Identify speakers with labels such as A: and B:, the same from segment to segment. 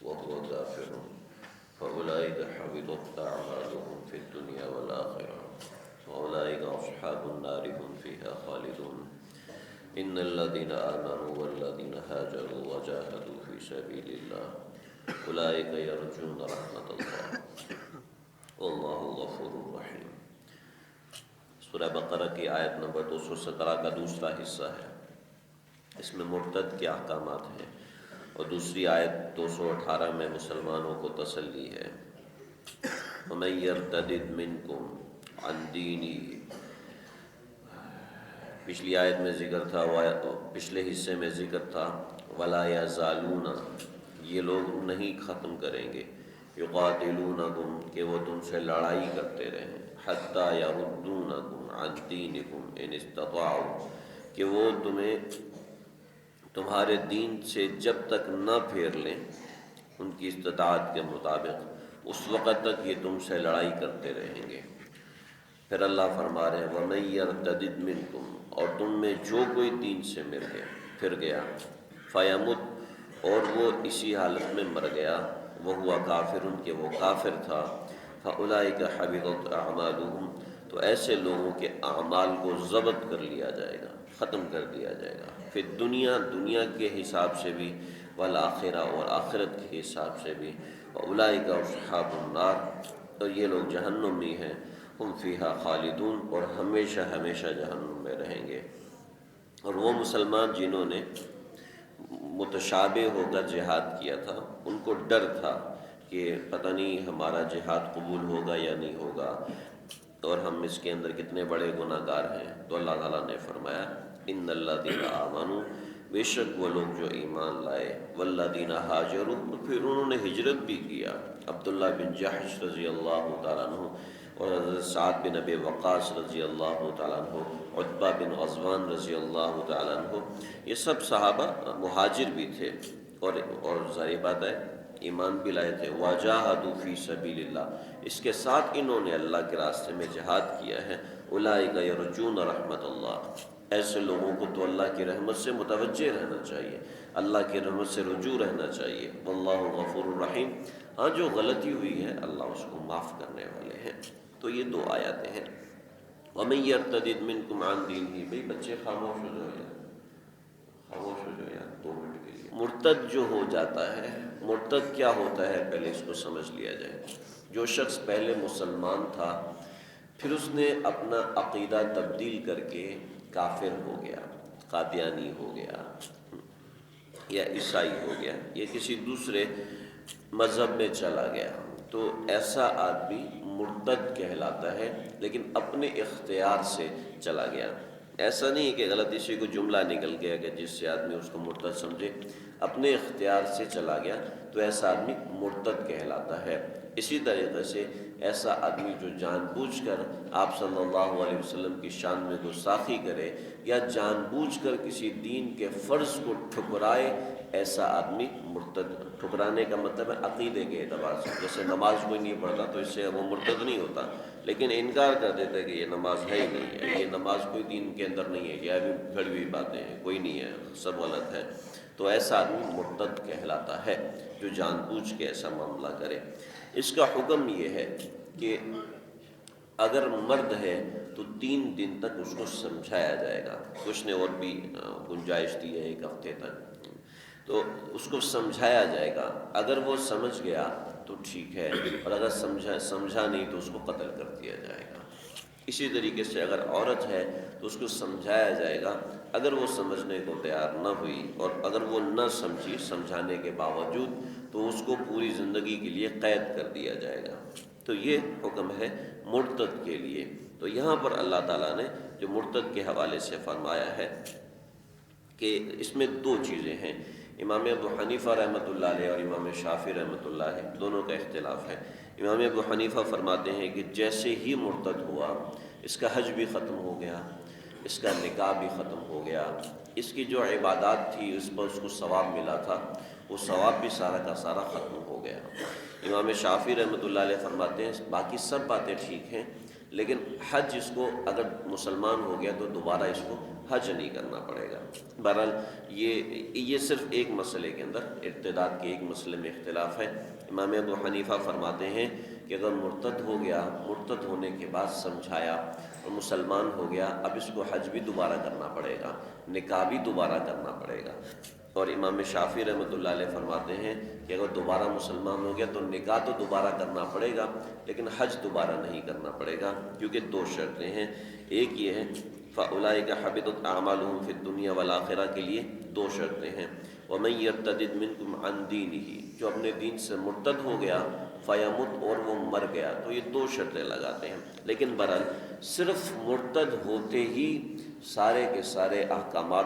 A: وهو كافر فأولئك حبطت أعمالهم في الدنيا والآخرة وأولئك أصحاب النار هم فيها خالدون إن الذين آمنوا والذين هاجروا وجاهدوا في سبيل الله أولئك يرجون رحمة الله والله غفور رحیم۔ سورہ بقرہ کی آیت نمبر 217 کا دوسرا حصہ ہے، اس میں مرتد کے احکامات ہیں، اور دوسری آیت 218 میں مسلمانوں کو تسلی ہے۔ وَمَن يَرْتَدِدْ مِنْكُمْ عَنْ دِينِهِ، پچھلی آیت میں ذکر تھا، پچھلے حصے میں ذکر تھا وَلَا يَزَالُونَ، یہ لوگ نہیں ختم کریں گے، يُقَاتِلُونَكُمْ، کہ وہ تم سے لڑائی کرتے رہیں، حَتَّى يَرُدُّونَكُمْ عَنْ دِينِكُمْ إِنِ اسْتَطَاعُوا، کہ وہ تمہیں تمہارے دین سے جب تک نہ پھیر لیں ان کی استطاعت کے مطابق، اس وقت تک یہ تم سے لڑائی کرتے رہیں گے۔ پھر اللہ فرما رہے ہیں وَمَن يَرْتَدِدْ مِنْكُمْ، اور تم میں جو کوئی دین سے پھر گیا، فَيَمُتْ، اور وہ اسی حالت میں مر گیا، وَهُوَ كَافِرٌ، کہ وہ کافر تھا، فَأُولَئِكَ حَبِطَتْ أَعْمَالُهُمْ، تو ایسے لوگوں کے اعمال کو ضبط کر لیا جائے گا، ختم کر دیا جائے گا، پھر دنیا کے حساب سے بھی، والآخرہ، اور آخرت کے حساب سے بھی، وَأُولَئِكَ أَصْحَابُ النَّارِ، اور یہ لوگ جہنم میں ہیں، ہم فیہا خالدون، اور ہمیشہ ہمیشہ جہنم میں رہیں گے۔ اور وہ مسلمان جنہوں نے متشابہ ہو کر جہاد کیا تھا، ان کو ڈر تھا کہ پتہ نہیں ہمارا جہاد قبول ہوگا یا نہیں ہوگا، اور ہم اس کے اندر کتنے بڑے گناہ گار ہیں، تو اللہ تعالیٰ نے فرمایا ان الذین آمنوا، بے شک وہ لوگ جو ایمان لائے، والذین ہاجروا، پھر انہوں نے ہجرت بھی کیا، عبداللہ بن جحش رضی اللہ تعالیٰ عنہ، اور حضرت سعد بن ابی وقاص رضی اللہ تعالیٰ عنہ، عتبہ بن غزوان رضی اللہ تعالیٰ عنہ، یہ سب صحابہ مہاجر بھی تھے، اور ظاہر بات ہے ایمان بھی لائے تھے، وجاہدوا فی سبیل اللہ، اس کے ساتھ انہوں نے اللہ کے راستے میں جہاد کیا ہے، اولئک یرجون رحمت اللہ، ایسے لوگوں کو تو اللہ کی رحمت سے متوجہ رہنا چاہیے، اللہ کی رحمت سے رجوع رہنا چاہیے، واللہ غفور الرحیم، ہاں جو غلطی ہوئی ہے اللہ اس کو معاف کرنے والے ہیں۔ تو یہ دو آیاتیں ہیں۔ وَمَن يَرْتَدِدْ مِنْكُمْ عَنْ دِينِهِ، بھئی بچے خاموش ہو جاؤ یار، خاموش ہو جاؤ یار 2 منٹ کے لیے۔ مرتد جو ہو جاتا ہے، مرتد کیا ہوتا ہے پہلے اس کو سمجھ لیا جائے۔ جو شخص پہلے مسلمان تھا، پھر اس نے اپنا عقیدہ تبدیل کر کے کافر ہو گیا، قادیانی ہو گیا، یا عیسائی ہو گیا، یا کسی دوسرے مذہب میں چلا گیا، تو ایسا آدمی مرتد کہلاتا ہے، لیکن اپنے اختیار سے چلا گیا۔ ایسا نہیں ہے کہ غلطی سے کوئی جملہ نکل گیا کہ جس سے آدمی اس کو مرتد سمجھے، اپنے اختیار سے چلا گیا تو ایسا آدمی مرتد کہلاتا ہے۔ اسی طریقے سے ایسا آدمی جو جان بوجھ کر آپ صلی اللہ علیہ وسلم کی شان میں گستاخی کرے، یا جان بوجھ کر کسی دین کے فرض کو ٹھکرائے، ایسا آدمی مرتد۔ ٹھکرانے کا مطلب ہے عقیدے کے اعتبار سے، جیسے نماز کوئی نہیں پڑھتا تو اس سے وہ مرتد نہیں ہوتا، لیکن انکار کر دیتا ہے کہ یہ نماز ہے ہی نہیں ہے، یہ نماز کوئی دین کے اندر نہیں ہے، یہ ابھی گھڑی ہوئی باتیں ہیں، کوئی نہیں ہے، سب غلط ہے، تو ایسا آدمی مرتد کہلاتا ہے جو جان بوجھ کے ایسا معاملہ کرے۔ اس کا حکم یہ ہے کہ اگر مرد ہے تو 3 دن تک اس کو سمجھایا جائے گا، کچھ نے اور بھی گنجائش دی ہے 1 ہفتے تک، تو اس کو سمجھایا جائے گا، اگر وہ سمجھ گیا تو ٹھیک ہے، اور اگر سمجھا نہیں تو اس کو قتل کر دیا جائے گا۔ اسی طریقے سے اگر عورت ہے تو اس کو سمجھایا جائے گا، اگر وہ سمجھنے کو تیار نہ ہوئی، اور اگر وہ نہ سمجھی سمجھانے کے باوجود، تو اس کو پوری زندگی کے لیے قید کر دیا جائے گا۔ تو یہ حکم ہے مرتد کے لیے۔ تو یہاں پر اللہ تعالیٰ نے جو مرتد کے حوالے سے فرمایا ہے کہ اس میں 2 چیزیں ہیں۔ امام ابو حنیفہ رحمۃ اللہ علیہ اور امام شافعی رحمۃ اللہ علیہ دونوں کا اختلاف ہے۔ امام ابو حنیفہ فرماتے ہیں کہ جیسے ہی مرتد ہوا، اس کا حج بھی ختم ہو گیا، اس کا نکاح بھی ختم ہو گیا، اس کی جو عبادات تھی اس پر اس کو ثواب ملا تھا، وہ ثواب بھی سارا کا سارا ختم ہو گیا۔ امام شافعی رحمۃ اللہ علیہ فرماتے ہیں باقی سب باتیں ٹھیک ہیں، لیکن حج اس کو اگر مسلمان ہو گیا تو دوبارہ اس کو حج نہیں کرنا پڑے گا۔ بہرحال یہ صرف ایک مسئلے کے اندر ارتداد کے ایک مسئلے میں اختلاف ہے۔ امام ابو حنیفہ فرماتے ہیں کہ اگر مرتد ہو گیا، مرتد ہونے کے بعد سمجھایا اور مسلمان ہو گیا، اب اس کو حج بھی دوبارہ کرنا پڑے گا، نکاح بھی دوبارہ کرنا پڑے گا۔ اور امام شافعی رحمۃ اللہ علیہ فرماتے ہیں کہ اگر دوبارہ مسلمان ہو گیا تو نکاح تو دوبارہ کرنا پڑے گا لیکن حج دوبارہ نہیں کرنا پڑے گا، کیونکہ دو شرطیں ہیں۔ ایک یہ ہے فَأُولَٰئِكَ حَبِطَتْ أَعْمَالُهُمْ فِي الدُّنْيَا وَالْآخِرَةِ کے لیے دو شرطیں ہیں۔ وَمَن يَرْتَدِدْ مِنكُمْ عَن دِينِهِ، جو اپنے دین سے مرتد ہو گیا، فَيَمُتْ، اور وہ مر گیا، تو یہ دو شرطیں لگاتے ہیں۔ لیکن بہرحال صرف مرتد ہوتے ہی سارے کے سارے احکامات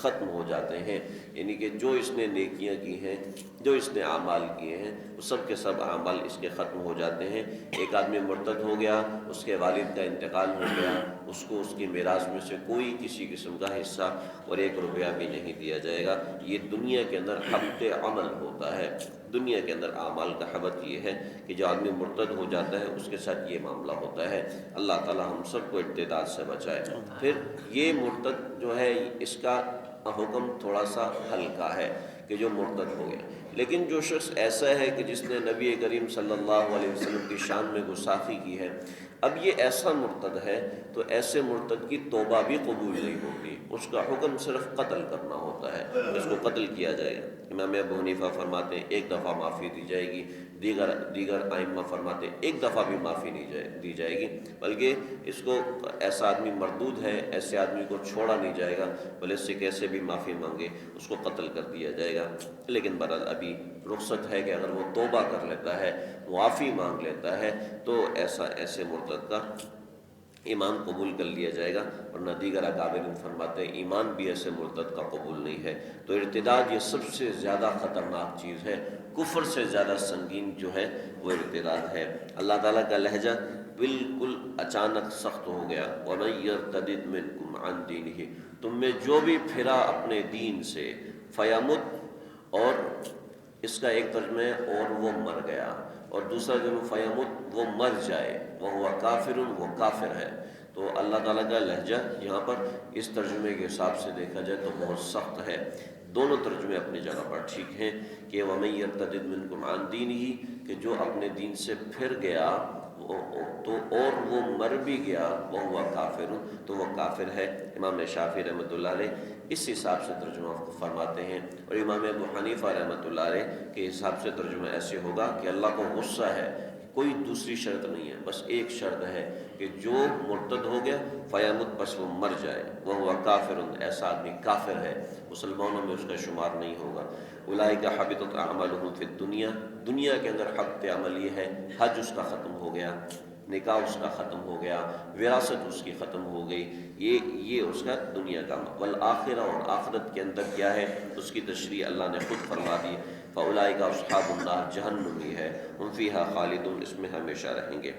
A: ختم ہو جاتے ہیں، یعنی کہ جو اس نے نیکیاں کی ہیں، جو اس نے اعمال کیے ہیں، وہ سب کے سب اعمال اس کے ختم ہو جاتے ہیں۔ ایک آدمی مرتد ہو گیا، اس کے والد کا انتقال ہو گیا، اس کو اس کی میراث میں سے کوئی کسی قسم کا حصہ اور 1 روپیہ بھی نہیں دیا جائے گا۔ یہ دنیا کے اندر حبط عمل ہوتا ہے۔ دنیا کے اندر اعمال کا حبط یہ ہے کہ جو آدمی مرتد ہو جاتا ہے اس کے ساتھ یہ معاملہ ہوتا ہے۔ اللہ تعالی ہم سب کو ارتداد سے بچائے۔ پھر یہ مرتد جو ہے اس کا حکم تھوڑا سا ہلکا ہے کہ جو مرتد ہو گیا، لیکن جو شخص ایسا ہے کہ جس نے نبی کریم صلی اللہ علیہ وسلم کی شان میں گستاخی کی ہے، اب یہ ایسا مرتد ہے تو ایسے مرتد کی توبہ بھی قبول نہیں ہوتی، اس کا حکم صرف قتل کرنا ہوتا ہے، اس کو قتل کیا جائے گا۔ امام ابو حنیفہ فرماتے ہیں 1 دفعہ معافی دی جائے گی، دیگر ائمہ فرماتے ہیں 1 دفعہ بھی معافی نہیں دی جائے گی، بلکہ اس کو ایسا آدمی مردود ہے، ایسے آدمی کو چھوڑا نہیں جائے گا، بھلے اس سے کیسے بھی معافی مانگے اس کو قتل کر دیا جائے گا۔ لیکن بہرحال ابھی رخصت ہے کہ اگر وہ توبہ کر لیتا ہے، معافی مانگ لیتا ہے، تو ایسے مرتد کا ایمان قبول کر لیا جائے گا، ورنہ دیگر اکابرین فرماتے ہیں ایمان بھی ایسے مرتد کا قبول نہیں ہے۔ تو ارتداد یہ سب سے زیادہ خطرناک چیز ہے، کفر سے زیادہ سنگین جو ہے وہ ارتداد ہے۔ اللہ تعالیٰ کا لہجہ بالکل اچانک سخت ہو گیا، وَمَن يَرْتَدِدْ مِنْكُمْ عَن دِينِهِ، تم میں جو بھی پھرا اپنے دین سے، فَيَمُتْ، اور اس کا ایک ترجمہ ہے اور وہ مر گیا، اور دوسرا جو فیمت وہ مر جائے، وہ کافر، وہ کافر ہے۔ تو اللہ تعالیٰ کا لہجہ یہاں پر اس ترجمے کے حساب سے دیکھا جائے تو بہت سخت ہے۔ دونوں ترجمے اپنی جگہ پر ٹھیک ہیں کہ وَمَن يَرْتَدِدْ مِنْكُمْ عَن دِينِهِ، کہ جو اپنے دین سے پھر گیا تو اور وہ مر بھی گیا، وہ کافر، تو وہ کافر ہے۔ امام شافعی رحمۃ اللہ علیہ اس حساب سے ترجمہ فرماتے ہیں، اور امام ابو حنیفہ رحمۃ اللہ علیہ کے حساب سے ترجمہ ایسے ہوگا کہ اللہ کو غصہ ہے، کوئی دوسری شرط نہیں ہے، بس ایک شرط ہے کہ جو مرتد ہو گیا فیمت، بس وہ مر جائے، وہ کافر، ایسا آدمی کافر ہے، مسلمانوں میں اس کا شمار نہیں ہوگا۔ اولئک حبطت اعمالهم فی الدنیا، دنیا کے اندر حبط عمل یہ ہے، حج اس کا ختم ہو گیا، نکاح اس کا ختم ہو گیا، وراثت اس کی ختم ہو گئی، یہ اس کا دنیا کا۔ والآخرہ، اور آخرت کے اندر کیا ہے اس کی تشریح اللہ نے خود فرما دی، فاولئک اصحاب النار، جہنم ہی ہے، ہم فیہا خالدون، اس میں ہمیشہ رہیں گے۔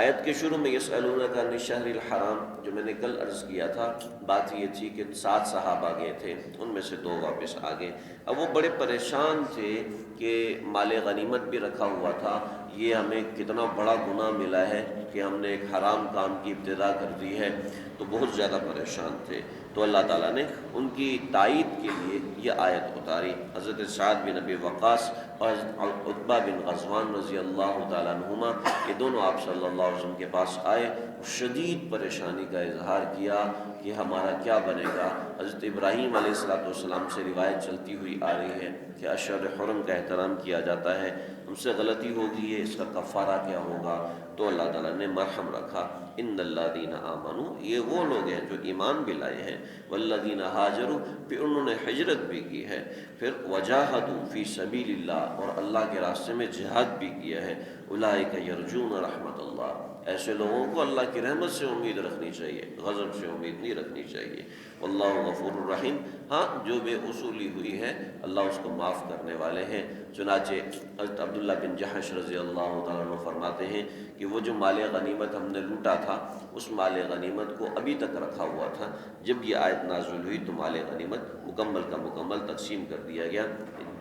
A: آیت کے شروع میں یسألونک عن الشہر الحرام، جو میں نے کل عرض کیا تھا، بات یہ تھی کہ 7 صحابہ گئے تھے، ان میں سے 2 واپس آ گئے۔ اب وہ بڑے پریشان تھے کہ مال غنیمت بھی رکھا ہوا تھا، یہ ہمیں کتنا بڑا گناہ ملا ہے کہ ہم نے ایک حرام کام کی ابتدا کر دی ہے، تو بہت زیادہ پریشان تھے۔ تو اللہ تعالیٰ نے ان کی تائید کے لیے یہ آیت اتاری۔ حضرت سعد بن ابی وقاص اور حضرت عتبہ بن غزوان رضی اللہ تعالیٰ عنہما، یہ دونوں آپ صلی اللہ علیہ وسلم کے پاس آئے، شدید پریشانی کا اظہار کیا کہ ہمارا کیا بنے گا۔ حضرت ابراہیم علیہ السلام سے روایت چلتی ہوئی آ رہی ہے کہ اشہر حرم کا احترام کیا جاتا ہے، ہم سے غلطی ہو گئی ہے، اس کا کفارہ کیا ہوگا؟ تو اللہ تعالیٰ نے مرحم رکھا، ان الذین آمنوا، یہ وہ لوگ ہیں جو ایمان بھی لائے ہیں، والذین ہاجروا، پھر انہوں نے ہجرت بھی کی ہے، پھر وجاہدوا فی سبیل اللہ، اور اللہ کے راستے میں جہاد بھی کیا ہے، اولئک یرجون رحمت اللہ، ایسے لوگوں کو اللہ کی رحمت سے امید رکھنی چاہیے، غضب سے امید نہیں رکھنی چاہیے۔ واللہ غفور الرحیم، ہاں جو بے اصولی ہوئی ہے اللہ اس کو معاف کرنے والے ہیں۔ چنانچہ حضرت عبداللہ بن جحش رضی اللہ تعالیٰ عنہ فرماتے ہیں کہ وہ جو مال غنیمت ہم نے لوٹا تھا، اس مال غنیمت کو ابھی تک رکھا ہوا تھا، جب یہ آیت نازل ہوئی تو مال غنیمت مکمل کا مکمل تقسیم کر دیا گیا،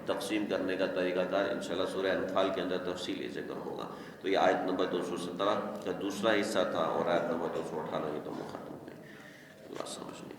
A: تقسیم کرنے کا طریقہ کار انشاءاللہ سورہ انفال کے اندر تفصیلی ذکر ہوگا۔ تو یہ آیت نمبر 217 کا دوسرا حصہ تھا، اور آیت نمبر 218 یہ تو ختم ہوئی۔ اللہ سمجھ